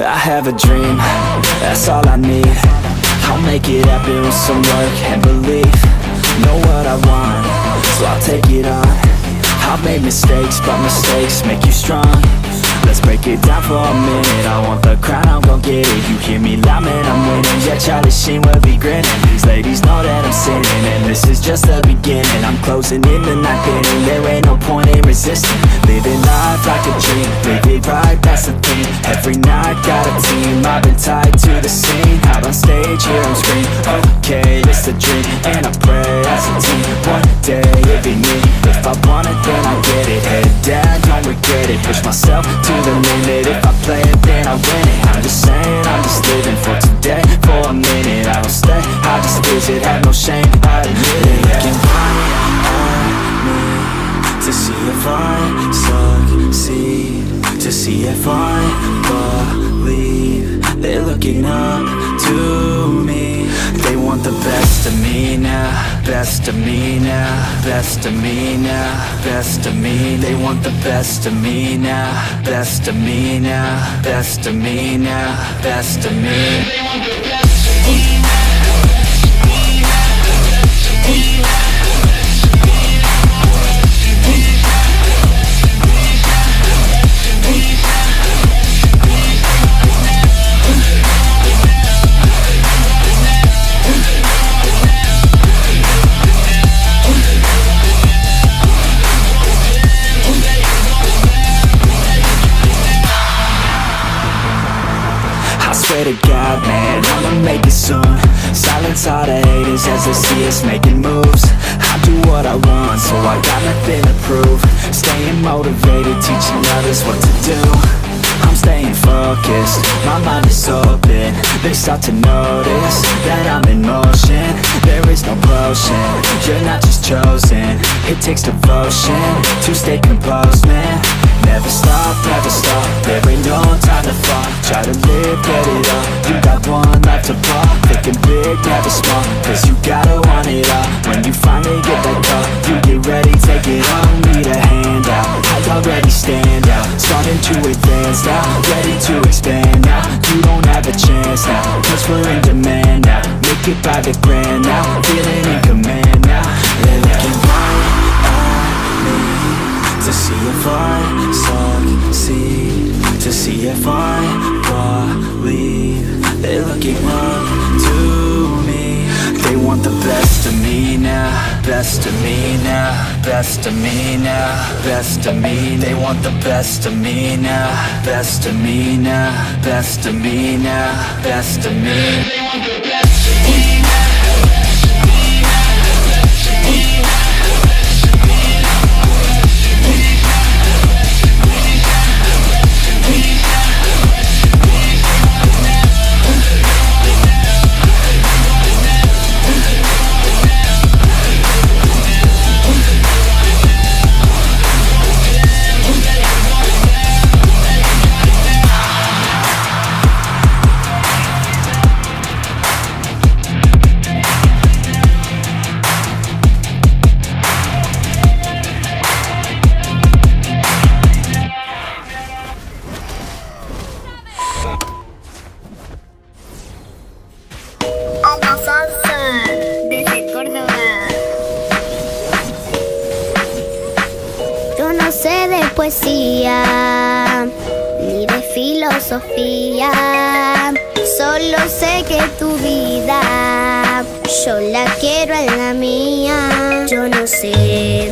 I have a dream, that's all I need. I'll make it happen with some work and belief. Know what I want, so I'll take it on. I've made mistakes, but mistakes make you strong. Let's break it down for a minute. I want the crown, I'm gon' get it. You hear me loud, man, I'm winning. Yeah, Charlie Sheen will be grinning. These ladies know that I'm sinning, and this is just the beginning. I'm closing in the ninth inning. There ain't no point in resisting. Living life like a dream, live it right, that's the thing. Every night, got a team, I've been tied to the scene. Out on stage, here I'm screaming, okay, it's a dream. And I pray as a team, one day it'll be me. If I want it, then I get it. Head down, don't regret it. Push myself to the limit. If I play it, then I win it. I'm just saying, I'm just living for today. For a minute, I don't stay, I just visit. Have no shame, I admit it. Looking right at me to see if I succeed, to see if I believe. They're looking up to me. They want the best of me now, best of me now, best of me now, best of me. They want the best of me now, best of me now, best of me now, best of me. They want the best of me now. Swear to God, man, I'ma make it soon. Silence all the haters as they see us making moves. I do what I want, so I got nothing to prove. Staying motivated, teaching others what to do. I'm staying focused, my mind is open. They start to notice that I'm in motion. There is no potion, you're not just chosen. It takes devotion to stay composed, man. Never stop, there ain't no time to fall. Try to live, get it up, you got one life to fall. Thinking big, never small, cause you gotta want it all. When you finally get that call, you get ready, take it on. Need a hand out, I already stand out. Starting to advance now, ready to expand now. You don't have a chance now, cause we're in demand now. Make it by the grand now, feeling in command now. They're looking right at me to see if I succeed, to see if I believe. They're looking up to me. They want the best of me now, best of me now, best of me now, best of me. They want the best of me now, best of me now, best of me now, best of me. They want the best of me now. Desde Córdoba. Yo no sé de poesía ni de filosofía, solo sé que tu vida yo la quiero en la mía. Yo no sé